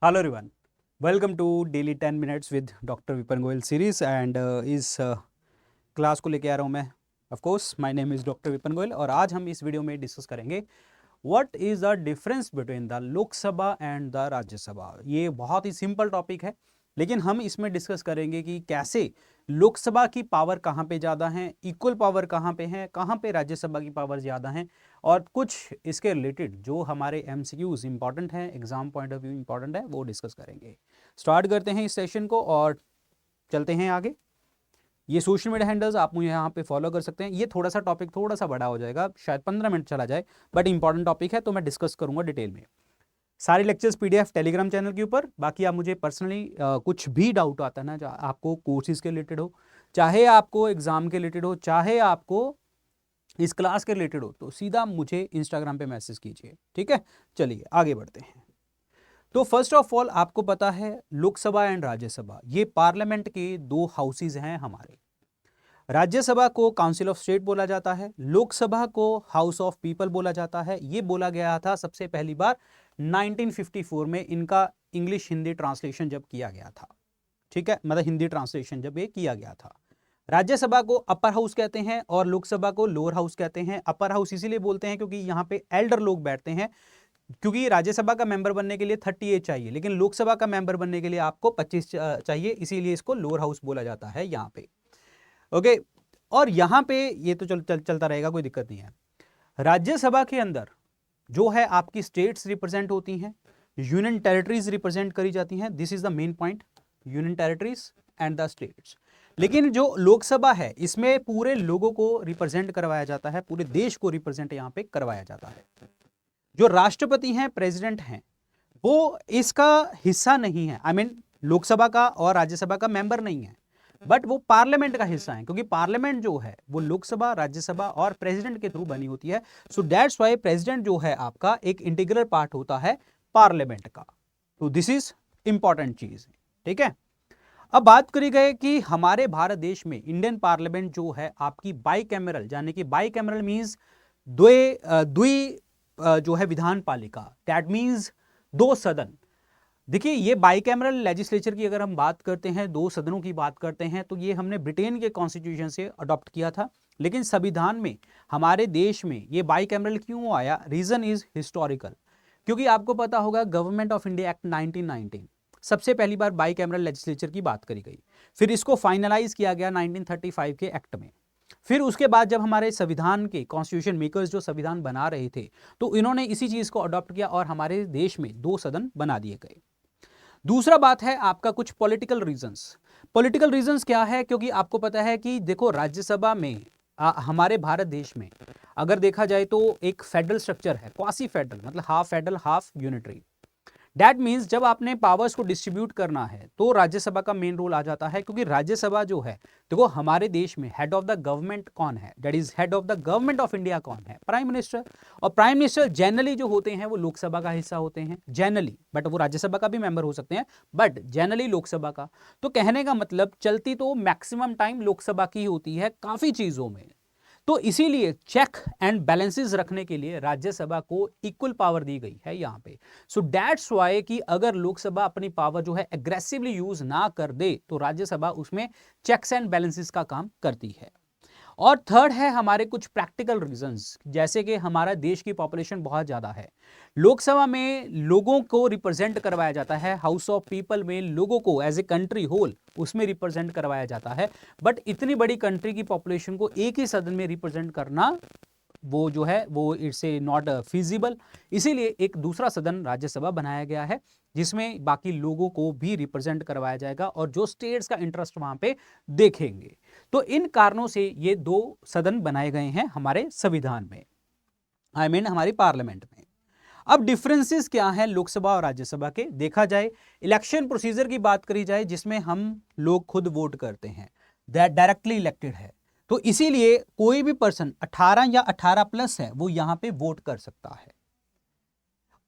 Hello everyone, welcome to daily 10 minutes with doctor Vipin Goyal series and इस class को लेके आ रहा हूँ मैं। Of course my name is doctor Vipin Goyal और आज हम इस वीडियो में डिस्कस करेंगे what is the difference between the Lok Sabha and the Rajya Sabha. ये बहुत ही सिंपल टॉपिक है, लेकिन हम इसमें डिस्कस करेंगे कि कैसे लोकसभा की पावर कहाँ पे ज़्यादा है, इक्वल पावर कहाँ पे है, कहाँ पे राज्यसभा की पावर ज़्यादा है और कुछ इसके रिलेटेड जो हमारे एमसीक्यूज इंपॉर्टेंट हैं, exam point of view important है, वो डिस्कस करेंगे। स्टार्ट करते हैं इस सेशन को और चलते हैं आगे। ये सोशल मीडिया हैंडल्स आप मुझे यहाँ पे फॉलो कर सकते हैं। ये थोड़ा सा टॉपिक थोड़ा सा बड़ा हो जाएगा, शायद 15 मिनट चला जाए, बट इंपॉर्टेंट टॉपिक है तो मैं डिस्कस करूंगा डिटेल में। सारे लेक्चर्स पीडीएफ टेलीग्राम चैनल के ऊपर। बाकी आप मुझे पर्सनली कुछ भी डाउट आता है ना, जो आपको कोर्सेज के रिलेटेड हो, चाहे आपको एग्जाम के रिलेटेड हो, चाहे आपको इस क्लास के रिलेटेड हो, तो सीधा मुझे इंस्टाग्राम पे मैसेज कीजिए। ठीक है, चलिए आगे बढ़ते हैं। तो फर्स्ट ऑफ ऑल आपको पता है लोकसभा एंड राज्यसभा ये पार्लियामेंट के दो हाउसेज हैं हमारे। राज्यसभा को काउंसिल ऑफ स्टेट बोला जाता है, लोकसभा को हाउस ऑफ पीपल बोला जाता है। ये बोला गया था सबसे पहली बार 1954 में, इनका इंग्लिश हिंदी ट्रांसलेशन जब किया गया था। ठीक है, मतलब हिंदी ट्रांसलेशन जब ये किया गया था। राज्यसभा को अपर हाउस कहते हैं और लोकसभा को लोअर हाउस कहते हैं। अपर हाउस इसीलिए बोलते हैं क्योंकि यहाँ पे एल्डर लोग बैठते हैं, क्योंकि राज्यसभा का मेंबर बनने के लिए 30 एज चाहिए, लेकिन लोकसभा का मेंबर बनने के लिए आपको 25 चाहिए, इसीलिए इसको लोअर हाउस बोला जाता है यहाँ पे। ओके, और यहाँ पे ये तो चलता रहेगा, कोई दिक्कत नहीं है। राज्यसभा के अंदर जो है आपकी स्टेट्स रिप्रेजेंट होती हैं, यूनियन टेरिटरीज रिप्रेजेंट करी जाती हैं। This is the main point, union territories and the states. लेकिन जो लोकसभा है इसमें पूरे लोगों को रिप्रेजेंट करवाया जाता है, पूरे देश को रिप्रेजेंट यहाँ पे करवाया जाता है। जो राष्ट्रपति हैं, प्रेसिडेंट हैं, वो इसका हिस्सा नहीं है। आई मीन लोकसभा का और राज्यसभा का मेंबर नहीं है, बट वो पार्लियामेंट का हिस्सा है, क्योंकि पार्लियामेंट जो है वो लोकसभा, राज्यसभा और प्रेसिडेंट के थ्रू बनी होती है। सो दैट्स व्हाई प्रेसिडेंट जो है आपका एक इंटीग्रल पार्ट होता है पार्लियामेंट का। तो दिस इज इंपॉर्टेंट चीज। ठीक है, अब बात करी गई कि हमारे भारत देश में इंडियन पार्लियामेंट जो है आपकी बाई कैमरल, यानी कि बाई कैमरल मीन्स द्वि जो है विधान पालिका, दैट मीन्स दो सदन। देखिए, ये बाइकैमरल लेजिस्लेचर की अगर हम बात करते हैं, दो सदनों की बात करते हैं, तो ये हमने ब्रिटेन के कॉन्स्टिट्यूशन से अडॉप्ट किया था। लेकिन संविधान में हमारे देश में ये बाइकैमरल क्यों आया? रीजन इज हिस्टोरिकल, क्योंकि आपको पता होगा गवर्नमेंट ऑफ इंडिया एक्ट 1919 सबसे पहली बार बाइकैमरल लेजिस्लेचर की बात करी गई, फिर इसको फाइनलाइज किया गया 1935 के एक्ट में। फिर उसके बाद जब हमारे संविधान के कॉन्स्टिट्यूशन मेकर्स जो संविधान बना रहे थे, तो इन्होंने इसी चीज को अडॉप्ट किया और हमारे देश में दो सदन बना दिए गए। दूसरा बात है आपका कुछ पॉलिटिकल रीजंस। पॉलिटिकल रीजंस क्या है? क्योंकि आपको पता है कि देखो, राज्यसभा में हमारे भारत देश में अगर देखा जाए तो एक फेडरल स्ट्रक्चर है, क्वासी फेडरल, मतलब half federal half unitary. That means जब आपने पावर्स को डिस्ट्रीब्यूट करना है तो राज्यसभा का मेन रोल आ जाता है, क्योंकि राज्यसभा जो है, देखो हमारे देश में हेड ऑफ द गवर्नमेंट कौन है? That is head of the government of India कौन है? Prime minister. और प्राइम मिनिस्टर जनरली जो होते हैं वो लोकसभा का हिस्सा होते हैं जनरली, बट वो राज्यसभा का भी मेंबर हो सकते हैं, बट जनरली लोकसभा का। तो कहने का मतलब चलती तो मैक्सिमम टाइम लोकसभा की होती है काफी चीजों में। तो इसीलिए चेक एंड बैलेंसेस रखने के लिए राज्यसभा को इक्वल पावर दी गई है यहाँ पे। सो दैट्स व्हाई कि अगर लोकसभा अपनी पावर जो है एग्रेसिवली यूज ना कर दे तो राज्यसभा उसमें चेक्स एंड बैलेंसेस का काम करती है। और थर्ड है हमारे कुछ प्रैक्टिकल रीजंस, जैसे कि हमारा देश की पॉपुलेशन बहुत ज़्यादा है। लोकसभा में लोगों को रिप्रेजेंट करवाया जाता है, हाउस ऑफ पीपल में लोगों को एज ए कंट्री होल उसमें रिप्रेजेंट करवाया जाता है, बट इतनी बड़ी कंट्री की पॉपुलेशन को एक ही सदन में रिप्रेजेंट करना वो जो है वो इट्स ए नॉट फिजिबल। इसीलिए एक दूसरा सदन राज्यसभा बनाया गया है, जिसमें बाकी लोगों को भी रिप्रेजेंट करवाया जाएगा और जो स्टेट्स का इंटरेस्ट वहां पे देखेंगे। तो इन कारणों से ये दो सदन बनाए गए हैं हमारे संविधान में, आई मीन हमारी पार्लियामेंट में। अब डिफरेंसेस क्या हैं लोकसभा और राज्यसभा के? देखा जाए, इलेक्शन प्रोसीजर की बात करी जाए, जिसमें हम लोग खुद वोट करते हैं, दैट डायरेक्टली इलेक्टेड है, तो इसीलिए कोई भी पर्सन 18 या 18 प्लस है वो यहां पे वोट कर सकता है।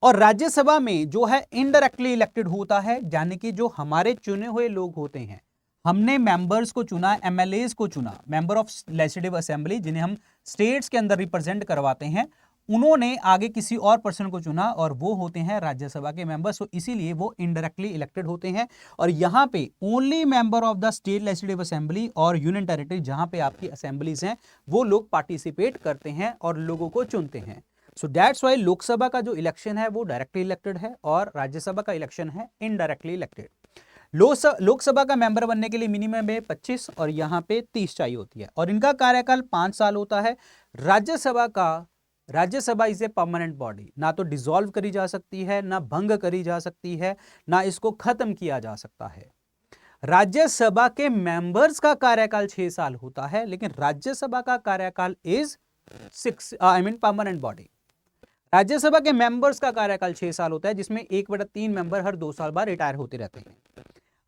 और राज्यसभा में जो है इनडायरेक्टली इलेक्टेड होता है, यानी कि जो हमारे चुने हुए लोग होते हैं, हमने मेंबर्स को चुना, एमएलएस को चुना, मेंबर ऑफ लेजिस्लेटिव असेंबली, जिन्हें हम स्टेट्स के अंदर रिप्रेजेंट करवाते हैं, उन्होंने आगे किसी और पर्सन को चुना और वो होते हैं राज्यसभा के मेंबर्स, तो इसीलिए वो इनडायरेक्टली इलेक्टेड होते हैं। और यहाँ पे only member of the state legislative assembly और यूनियन टेरिटरी, जहां पे आपकी असेंबलीज हैं, वो लोग पार्टिसिपेट करते हैं और लोगों को चुनते हैं। सो दैट्स वाई लोकसभा का जो इलेक्शन है वो डायरेक्टली इलेक्टेड है और राज्यसभा का इलेक्शन है इनडायरेक्टली इलेक्टेड। लोकसभा का मेंबर बनने के लिए मिनिमम है 25 और यहाँ पे 30 चाहिए होती है और इनका कार्यकाल 5 साल होता है। Rajya Sabha is a permanent body, ना तो डिसॉल्व करी जा सकती है, ना भंग करी जा सकती है, ना इसको खत्म किया जा सकता है। राज्यसभा के मेंबर्स का कार्यकाल 6 साल होता है, लेकिन राज्यसभा का कार्यकाल इज 6 परमानेंट बॉडी। राज्यसभा के मेंबर्स का कार्यकाल 6 साल होता है, जिसमें 1/3 मेंबर हर 2 साल बाद रिटायर होते रहते हैं।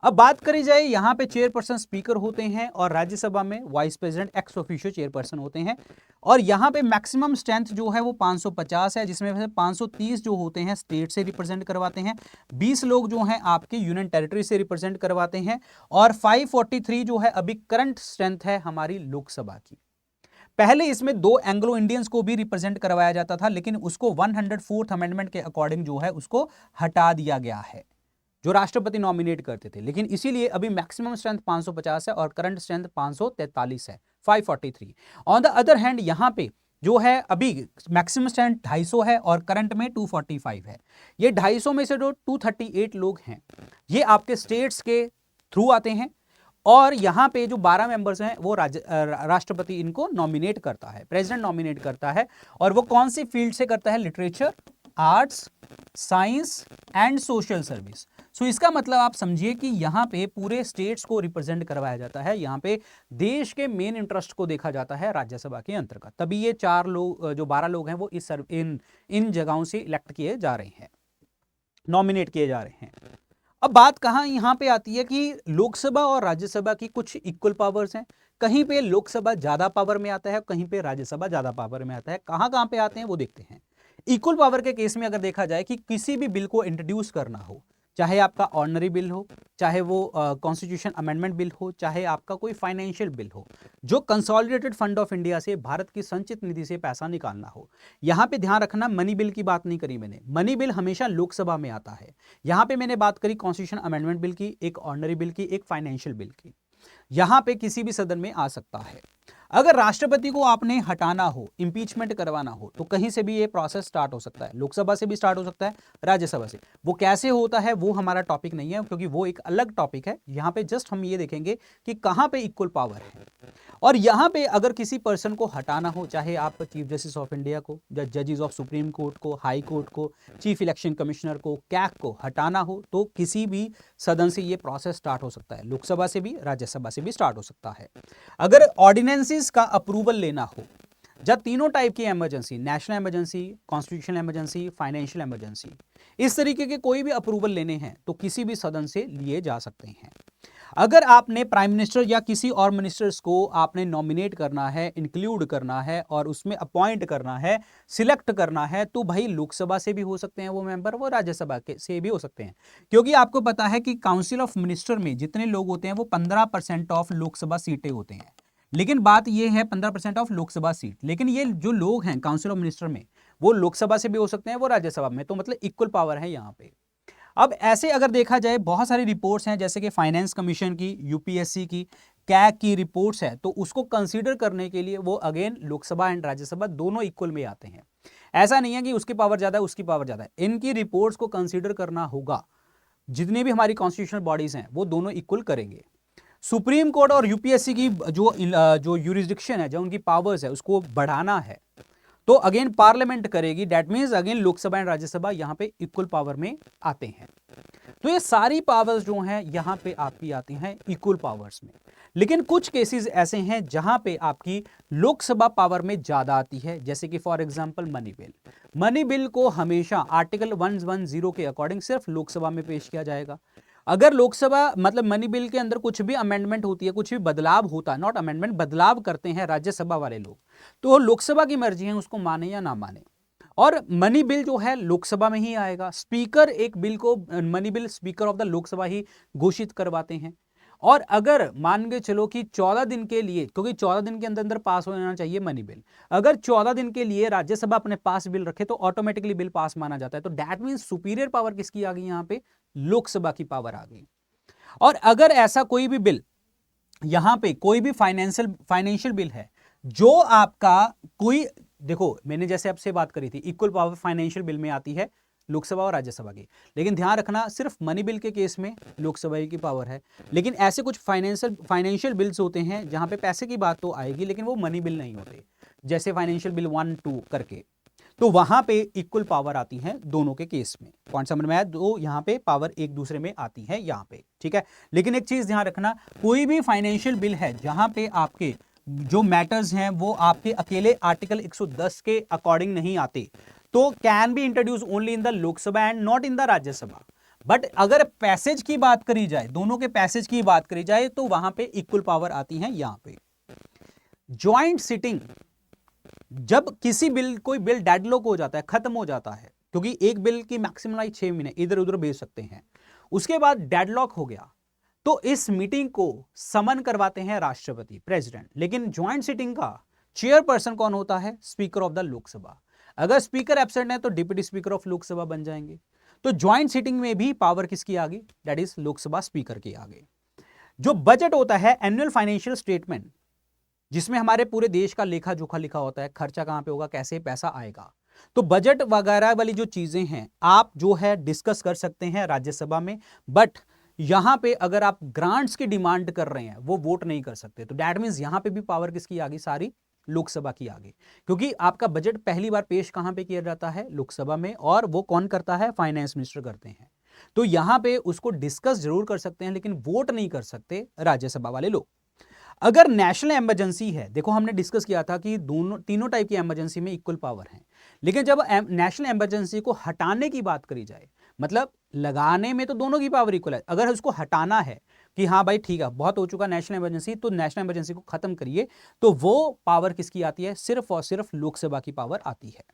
अब बात करी जाए, यहां पे चेयरपर्सन स्पीकर होते हैं और राज्यसभा में vice president ex officio chairperson होते हैं। और यहां पे मैक्सिमम स्ट्रेंथ जो है वो 550 है, जिसमें से 530 जो होते हैं स्टेट से रिप्रेजेंट करवाते हैं, 20 लोग जो हैं आपके यूनियन टेरिटरी से रिप्रेजेंट करवाते हैं और 543 जो है अभी करंट स्ट्रेंथ है हमारी लोकसभा की। पहले इसमें 2 एंग्लो इंडियंस को भी रिप्रेजेंट करवाया जाता था, लेकिन उसको 104th अमेंडमेंट के अकॉर्डिंग जो है उसको हटा दिया गया है, जो राष्ट्रपति नॉमिनेट करते थे। लेकिन इसीलिए अभी मैक्सिमम स्ट्रेंथ 550 है और करंट स्ट्रेंथ 543 है, 543। ऑन द अदर हैंड यहाँ पे जो है अभी मैक्सिमम स्ट्रेंथ 250 है और करंट में 245 है। ये 250 में से जो 238 लोग हैं ये आपके स्टेट्स के थ्रू आते हैं और यहाँ पे जो 12 मेंबर्स हैं वो राष्ट्रपति इनको नॉमिनेट करता है, प्रेसिडेंट नॉमिनेट करता है। और वो कौन सी फील्ड से करता है? Literature, arts, science and social service. So इसका मतलब आप समझिए कि यहाँ पे पूरे स्टेट्स को रिप्रेजेंट करवाया जाता है, यहाँ पे देश के मेन इंटरेस्ट को देखा जाता है राज्यसभा के अंतर्गत। तभी ये 4 लोग, जो 12 लोग हैं वो इन जगहों से इलेक्ट किए जा रहे हैं, नॉमिनेट किए जा रहे हैं। अब बात कहाँ यहाँ पे आती है कि लोकसभा और राज्यसभा की कुछ इक्वल पावर्स हैं। कहीं पे लोकसभा ज्यादा पावर में आता है, कहीं पे राज्यसभा ज्यादा पावर में आता है। कहाँ पे आते हैं वो देखते हैं। इक्वल पावर के केस में अगर देखा जाए कि किसी भी बिल को इंट्रोड्यूस करना हो, चाहे आपका ऑर्डिनरी बिल हो, चाहे वो कॉन्स्टिट्यूशन अमेंडमेंट बिल हो, चाहे आपका कोई फाइनेंशियल बिल हो, जो कंसोलिडेटेड फंड ऑफ इंडिया से, भारत की संचित निधि से पैसा निकालना हो। यहां पे ध्यान रखना, मनी बिल की बात नहीं करी मैंने, मनी बिल हमेशा लोकसभा में आता है। यहां पे मैंने बात करी कॉन्स्टिट्यूशन अमेंडमेंट बिल की, एक ऑर्डिनरी बिल की, एक फाइनेंशियल बिल की। यहां पे किसी भी सदन में आ सकता है। अगर राष्ट्रपति को आपने हटाना हो, इंपीचमेंट करवाना हो, तो कहीं से भी ये प्रोसेस स्टार्ट हो सकता है। लोकसभा से भी स्टार्ट हो सकता है, राज्यसभा से। वो कैसे होता है वो हमारा टॉपिक नहीं है, क्योंकि वो एक अलग टॉपिक है। यहां पे जस्ट हम ये देखेंगे कि कहां पे इक्वल पावर है। और यहां पे अगर किसी पर्सन को हटाना हो, चाहे आप चीफ जस्टिस ऑफ इंडिया को, जजेस ऑफ सुप्रीम कोर्ट को, हाई कोर्ट को, चीफ इलेक्शन कमिश्नर को, कैग को हटाना हो, तो किसी भी सदन से ये प्रोसेस स्टार्ट हो सकता है। लोकसभा से भी, राज्यसभा से भी स्टार्ट हो सकता है। अगर ऑर्डिनेंसेस का अप्रूवल लेना हो, जब तीनों टाइप की emergency, national emergency, constitutional emergency, financial emergency, इस तरीके के कोई भी अप्रूवल लेने हैं तो किसी भी सदन से लिए जा सकते हैं। अगर आपने प्राइम मिनिस्टर या किसी और मिनिस्टर्स को आपने नॉमिनेट करना है, इंक्लूड करना है और उसमें अपॉइंट करना है, सिलेक्ट करना है, तो भाई लोकसभा से भी हो सकते हैं वो मेंबर, वो राज्यसभा के से भी हो सकते हैं। क्योंकि आपको पता है कि काउंसिल ऑफ मिनिस्टर में जितने लोग होते हैं वो 15% ऑफ लोकसभा सीटें होते हैं। लेकिन बात यह है 15% ऑफ लोकसभा सीट, लेकिन ये जो लोग हैं काउंसिल ऑफ मिनिस्टर में, वो लोकसभा से भी हो सकते हैं, वो राज्यसभा में, तो मतलब इक्वल पावर है यहाँ पे। अब ऐसे अगर देखा जाए बहुत सारी रिपोर्ट्स हैं, जैसे कि फाइनेंस कमीशन की, यूपीएससी की, कैग की रिपोर्ट्स है, तो उसको कंसीडर करने के लिए वो अगेन लोकसभा एंड राज्यसभा दोनों इक्वल में आते हैं। ऐसा नहीं है कि उसकी पावर ज्यादा है, उसकी पावर ज्यादा है। इनकी रिपोर्ट्स को कंसीडर करना होगा। जितनी भी हमारी कॉन्स्टिट्यूशनल बॉडीज हैं वो दोनों इक्वल करेंगे। सुप्रीम कोर्ट और यूपीएससी की जो यूरिसडिक्शन है, जो उनकी पावर्स है, उसको बढ़ाना है तो अगेन पार्लियामेंट करेगी। That means again Lok Sabha and Rajya Sabha यहां पे इक्वल पावर में आते हैं। तो ये सारी पावर्स जो हैं यहां पे आपकी आती हैं इक्वल पावर्स में। लेकिन कुछ केसेस ऐसे हैं जहां पे आपकी लोकसभा पावर में ज्यादा आती है, जैसे कि for example money bill. Money bill को हमेशा आर्टिकल 110 के अकॉर्डिंग सिर्फ लोकसभा में पेश किया जाएगा। अगर लोकसभा मतलब मनी बिल के अंदर कुछ भी अमेंडमेंट होती है, कुछ भी बदलाव होता है, नॉट अमेंडमेंट, बदलाव करते हैं राज्यसभा वाले लोग, तो लोकसभा की मर्जी है उसको माने या ना माने। और मनी बिल जो है लोकसभा में ही आएगा। स्पीकर एक बिल को, money bill speaker of the Lok Sabha ही घोषित करवाते हैं। और अगर मान के चलो कि 14 दिन के लिए, क्योंकि 14 दिन के अंदर अंदर पास हो जाना चाहिए मनी बिल, अगर 14 दिन के लिए राज्यसभा अपने पास बिल रखे तो ऑटोमेटिकली बिल पास माना जाता है। तो दैट मीन सुपीरियर पावर किसकी आ गई यहां पे, लोकसभा की पावर आ गई। और अगर ऐसा कोई भी बिल, यहां पे कोई भी फाइनेंशियल बिल है जो आपका कोई, देखो मैंने जैसे आपसे बात करी थी, इक्वल पावर फाइनेंशियल बिल में आती है लोकसभा और राज्यसभा की, लेकिन ध्यान रखना सिर्फ मनी बिल के केस में लोकसभा की पावर है। लेकिन ऐसे कुछ फाइनेंशियल बिल्स होते हैं जहां पे पैसे की बात तो आएगी लेकिन वो मनी बिल नहीं होते, जैसे फाइनेंशियल बिल 1, 2 करके, तो वहां पे इक्वल पावर आती है दोनों के केस में। पॉइंट समझ में आया? तो यहां पे पावर एक दूसरे में आती है यहां पे, ठीक है। लेकिन एक चीज ध्यान रखना, कोई भी फाइनेंशियल बिल है जहां पे आपके जो मैटर्स हैं वो आपके अकेले आर्टिकल 110 के अकॉर्डिंग नहीं आते, तो can be introduce only in the Lok Sabha and not in the Rajya Sabha. But अगर पैसेज की बात करी जाए, दोनों के पैसेज की बात करी जाए, तो वहां पे इक्वल पावर आती है यहां पे। ज्वाइंट सिटिंग, जब किसी बिल, कोई बिल डेडलॉक हो जाता है, खत्म हो जाता है, क्योंकि एक बिल की मैक्सिमम लाइफ 6 महीने इधर उधर भेज सकते हैं, उसके बाद डेडलॉक हो गया, तो इस मीटिंग को समन करवाते हैं राष्ट्रपति, प्रेसिडेंट। लेकिन ज्वाइंट सिटिंग का चेयरपर्सन कौन होता है? Speaker of the Lok Sabha. अगर स्पीकर एब्सेंट है तो डिप्टी स्पीकर ऑफ लोकसभा बन जाएंगे। तो ज्वाइंट सिटिंग में भी पावर किसकी आ गई? दैट इज लोकसभा स्पीकर की आ गई। जो बजट होता है, एनुअल फाइनेंशियल स्टेटमेंट, जिसमें हमारे पूरे देश का लेखा जोखा लिखा होता है, खर्चा कहां पे होगा, कैसे पैसा आएगा, तो बजट वगैरह वाली जो चीजें हैं आप जो है डिस्कस कर सकते हैं राज्यसभा में। बट यहां पे अगर आप ग्रांट्स की डिमांड कर रहे हैं वो वोट नहीं कर सकते। तो दैट मींस यहां पे भी पावर किसकी आ गई? सारी लोकसभा की आ गई, क्योंकि आपका बजट पहली बार पेश कहां पे किया जाता है? लोकसभा में। और वो कौन करता है? फाइनेंस मिनिस्टर करते हैं। तो यहां पे उसको डिस्कस जरूर कर सकते हैं लेकिन वोट नहीं कर सकते राज्यसभा वाले लोग। अगर नेशनल इमरजेंसी है, देखो हमने डिस्कस किया था कि तीनों टाइप की इमरजेंसी में इक्वल पावर है, लेकिन जब नेशनल इमरजेंसी को हटाने की बात करी जाए, मतलब लगाने में तो दोनों की पावर इक्वल है, अगर उसको हटाना है कि हाँ भाई ठीक है बहुत हो चुका नेशनल इमरजेंसी, तो नेशनल इमरजेंसी को खत्म करिए, तो वो पावर किसकी आती है? सिर्फ और सिर्फ लोकसभा की पावर आती है।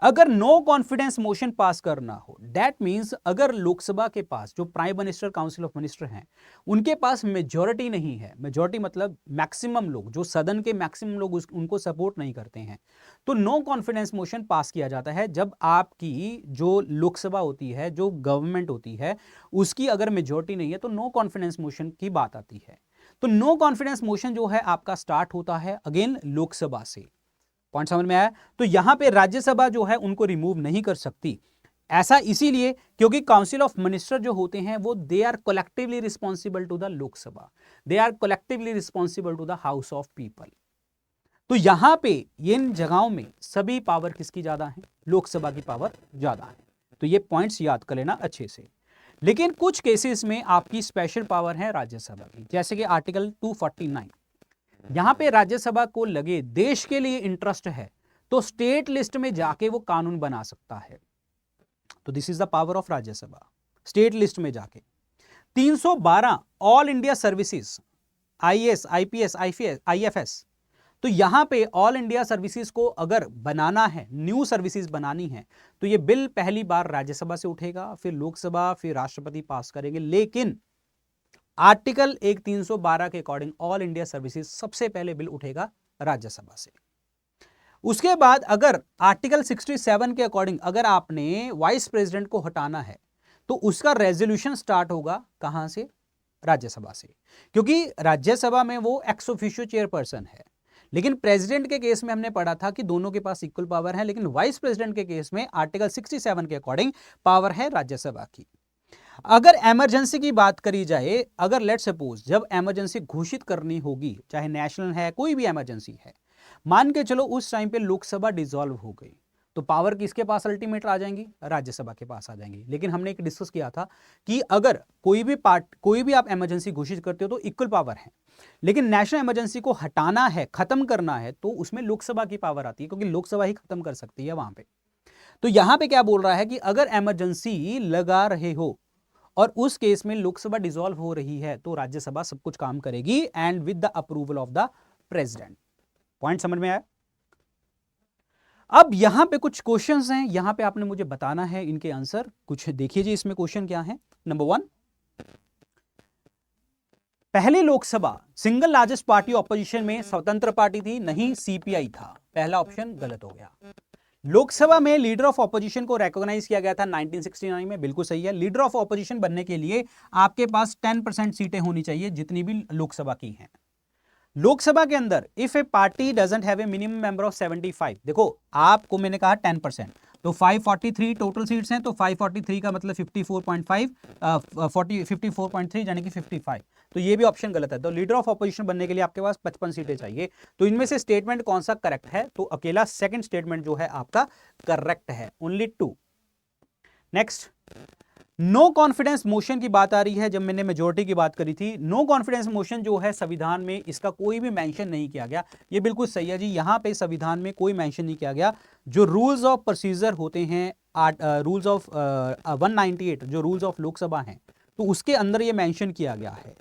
अगर नो कॉन्फिडेंस मोशन पास करना हो, दैट मींस अगर लोकसभा के पास जो prime minister, council of minister हैं, उनके पास मेजॉरिटी नहीं है, मेजॉरिटी मतलब मैक्सिमम लोग, जो सदन के मैक्सिमम लोग उनको सपोर्ट नहीं करते हैं, तो नो कॉन्फिडेंस मोशन पास किया जाता है जब आपकी जो लोकसभा होती है, जो गवर्नमेंट होती है, उसकी अगर मेजॉरिटी नहीं है तो नो कॉन्फिडेंस मोशन की बात आती है। तो नो कॉन्फिडेंस मोशन जो है आपका स्टार्ट होता है अगेन लोकसभा से। पॉइंट समझ में आया? तो यहां पे राज्यसभा जो है उनको रिमूव नहीं कर सकती। ऐसा इसीलिए क्योंकि काउंसिल ऑफ मिनिस्टर जो होते हैं वो they are collectively responsible to the Lok Sabha, they are collectively responsible to the house of people. तो यहां पे इन जगहों में सभी पावर किसकी ज्यादा है? लोकसभा की पावर ज्यादा है। तो ये पॉइंट्स याद कर लेना अच्छे से। लेकिन कुछ केसेस में आपकी स्पेशल पावर है राज्यसभा की, जैसे कि आर्टिकल 249, यहां पे राज्यसभा को लगे देश के लिए इंटरेस्ट है तो स्टेट लिस्ट में जाके वो कानून बना सकता है। तो this is the power of Rajya Sabha, state list में जाके। 312 all India services, IAS, IPS, IFS, तो यहां पे ऑल इंडिया सर्विसेज को अगर बनाना है, न्यू सर्विसेज बनानी है, तो ये बिल पहली बार राज्यसभा से उठेगा, फिर लोकसभा, फिर राष्ट्रपति पास करेंगे। लेकिन आर्टिकल 312 के अकॉर्डिंग ऑल इंडिया सर्विसेज सबसे पहले बिल उठेगा राज्यसभा से। उसके बाद अगर आर्टिकल 67 के अकॉर्डिंग अगर आपने वाइस प्रेसिडेंट को हटाना है तो उसका रेजोल्यूशन स्टार्ट होगा कहां से? राज्यसभा से, क्योंकि राज्यसभा में वो एक्स ऑफिशियो चेयरपर्सन है। लेकिन प्रेसिडेंट के केस में हमने पढ़ा था कि दोनों के पास इक्वल पावर है, लेकिन वाइस प्रेसिडेंट के केस में आर्टिकल 67 के अकॉर्डिंग पावर है राज्यसभा की। अगर इमरजेंसी की बात करी जाए, अगर लेट सपोज जब इमरजेंसी घोषित करनी होगी, चाहे नेशनल है, कोई भी इमरजेंसी है, मान के चलो उस टाइम पे लोकसभा डिसॉल्व हो गई, तो पावर किसके पास अल्टीमेट आ जाएंगी? राज्यसभा के पास आ जाएंगी। लेकिन हमने एक डिस्कस किया था कि अगर कोई भी आप इमरजेंसी घोषित करते हो तो इक्वल पावर है, लेकिन नेशनल इमरजेंसी को हटाना है, खत्म करना है, तो उसमें लोकसभा की पावर आती है, क्योंकि लोकसभा ही खत्म कर सकती है वहां पे। तो यहां पे क्या बोल रहा है कि अगर इमरजेंसी लगा रहे हो और उस केस में लोकसभा डिसॉल्व हो रही है तो राज्यसभा सब कुछ काम करेगी and with the approval of the president. Point समझ में आया? अब यहां पे कुछ क्वेश्चंस हैं, यहां पे आपने मुझे बताना है इनके आंसर। कुछ देखिए जी, इसमें क्वेश्चन क्या है। नंबर 1, पहली Lok Sabha single largest party opposition में स्वतंत्र पार्टी थी, नहीं सीपीआई था। पहला ऑप्शन गलत हो गया। लोकसभा में लीडर ऑफ ऑपोजिशन को रिकॉग्नाइज किया गया था 1969 में, बिल्कुल सही है। लीडर ऑफ ऑपोजिशन बनने के लिए आपके पास 10% सीटें होनी चाहिए, जितनी भी लोकसभा की हैं। लोकसभा के अंदर if A party doesn't have a minimum member of 75, देखो आपको मैंने कहा 10%, तो 543 टोटल सीट्स हैं, तो 543 का मतलब 54.5 54.3 यानी कि 55, तो ये भी ऑप्शन गलत है। तो लीडर ऑफ ऑपोजिशन बनने के लिए आपके पास 55 सीटें चाहिए। तो इनमें से स्टेटमेंट कौन सा करेक्ट है? तो अकेला सेकंड स्टेटमेंट जो है आपका करेक्ट है, only 2। Next, no confidence motion की बात आ रही है। जब मैंने मेजोरिटी की बात करी थी, नो कॉन्फिडेंस मोशन जो है संविधान में इसका कोई भी मेंशन नहीं किया गया। ये बिल्कुल सही है जी, यहां पे संविधान में कोई मेंशन नहीं किया गया। जो रूल्स ऑफ प्रोसीजर होते हैं, रूल्स ऑफ 198 जो रूल्स ऑफ लोकसभा हैं, तो उसके अंदर ये मेंशन किया गया है।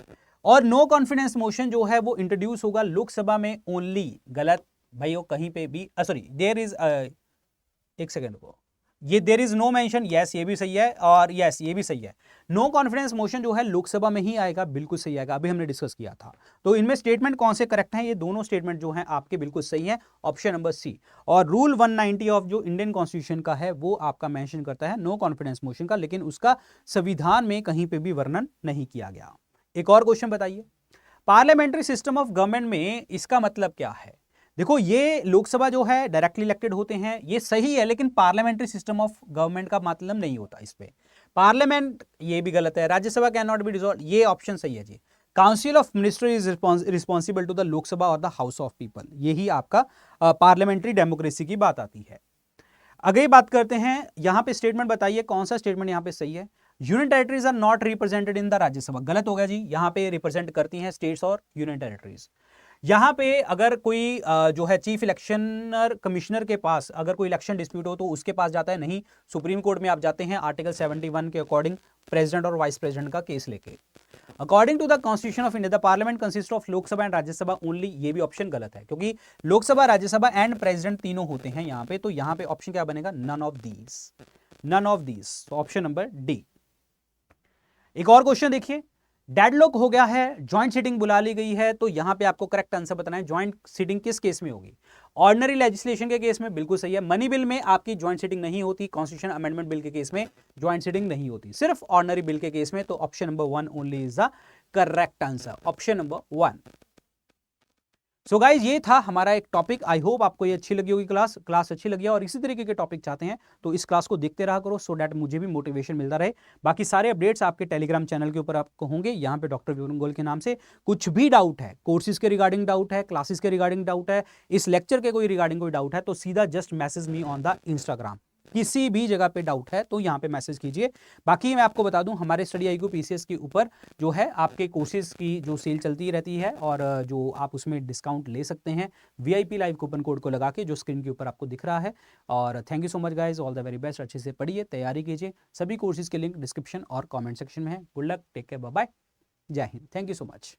और नो कॉन्फिडेंस मोशन जो है वो इंट्रोड्यूस होगा लोकसभा में ओनली। गलत भाइयों, कहीं पे भी सॉरी, देयर इज एक सेकेंड को, ये there is no mention, yes ये भी सही है, और यस ये भी सही है। नो कॉन्फिडेंस मोशन जो है लोकसभा में ही आएगा, बिल्कुल सही आएगा, अभी हमने डिस्कस किया था। तो इनमें स्टेटमेंट कौन से करेक्ट हैं? ये दोनों स्टेटमेंट जो हैं आपके बिल्कुल सही हैं, ऑप्शन नंबर सी। और रूल 190 ऑफ जो इंडियन कॉन्स्टिट्यूशन का है वो आपका मेंशन करता है नो कॉन्फिडेंस मोशन का, लेकिन उसका संविधान में कहीं पे भी वर्णन नहीं किया गया। एक और क्वेश्चन बताइए, पार्लियामेंट्री सिस्टम ऑफ गवर्नमेंट में इसका मतलब क्या है? देखो, ये लोकसभा जो है डायरेक्टली इलेक्टेड होते हैं, ये सही है, लेकिन पार्लियामेंट्री सिस्टम ऑफ गवर्नमेंट का मतलब नहीं होता इस पे। पार्लियामेंट, ये भी गलत है। Rajya Sabha can not be dissolve, ये ऑप्शन सही है जी। Council of minister is responsible to the Lok Sabha और द हाउस ऑफ पीपल, यही आपका पार्लियामेंट्री डेमोक्रेसी की बात आती है। अगली बात करते हैं, यहां पे स्टेटमेंट बताइए कौन सा स्टेटमेंट यहां पे सही है। Union territories are not represented in the Rajya Sabha, गलत हो गया जी। यहां पे रिप्रेजेंट करती हैं स्टेट्स और यूनियन टेरिटरीज। यहां पे अगर कोई जो है चीफ इलेक्शनर कमिश्नर के पास अगर कोई इलेक्शन डिस्प्यूट हो तो उसके पास जाता है, नहीं, सुप्रीम कोर्ट में आप जाते हैं आर्टिकल 71 के अकॉर्डिंग, प्रेसिडेंट और वाइस प्रेसिडेंट का केस लेके। According to the constitution of India the parliament consist of Lok Sabha and Rajya Sabha only, ये भी ऑप्शन गलत है, क्योंकि लोकसभा, राज्यसभा एंड प्रेसिडेंट तीनों होते हैं यहाँ पे। तो यहाँ पे ऑप्शन क्या बनेगा? None of these, none of these, option number D. एक और क्वेश्चन देखिए, डेडलॉक हो गया है, ज्वाइंट सीटिंग बुला ली गई है, तो यहां पे आपको करेक्ट आंसर बताना है ज्वाइंट सीटिंग किस केस में होगी। ऑर्डिनरी लेजिस्लेशन के केस में, बिल्कुल सही है। मनी बिल में आपकी ज्वाइंट सीटिंग नहीं होती, कॉन्स्टिट्यूशन अमेंडमेंट बिल के केस में ज्वाइंट सीटिंग नहीं होती, सिर्फ ऑर्डिनरी बिल के केस में। तो option number 1 only is the correct answer, option number 1। So guys, ये था हमारा एक टॉपिक। आई होप आपको ये अच्छी लगी होगी, क्लास अच्छी लगी है, और इसी तरीके के टॉपिक चाहते हैं तो इस क्लास को देखते रहा करो, सो डैट मुझे भी मोटिवेशन मिलता रहे। बाकी सारे अपडेट्स आपके टेलीग्राम चैनल के ऊपर आपको होंगे, यहाँ पे डॉक्टर विपुल गोयल के नाम से। कुछ भी डाउट है, कोर्सेज के रिगार्डिंग डाउट है, क्लासेस के रिगार्डिंग डाउट है, इस लेक्चर के कोई रिगार्डिंग कोई डाउट है, तो सीधा just message me on the Instagram. किसी भी जगह पे डाउट है तो यहाँ पे मैसेज कीजिए। बाकी मैं आपको बता दूं, हमारे स्टडी IQ PCS के ऊपर जो है आपके कोर्सेज की जो सेल चलती रहती है, और जो आप उसमें डिस्काउंट ले सकते हैं VIP लाइव कूपन कोड को लगा के, जो स्क्रीन के ऊपर आपको दिख रहा है। और thank you so much guys, all the very best. अच्छे से पढ़िए, तैयारी कीजिए। सभी कोर्सेज के लिंक डिस्क्रिप्शन और कॉमेंट सेक्शन में है। Good luck, take care, bye bye, जय हिंद, थैंक यू सो मच।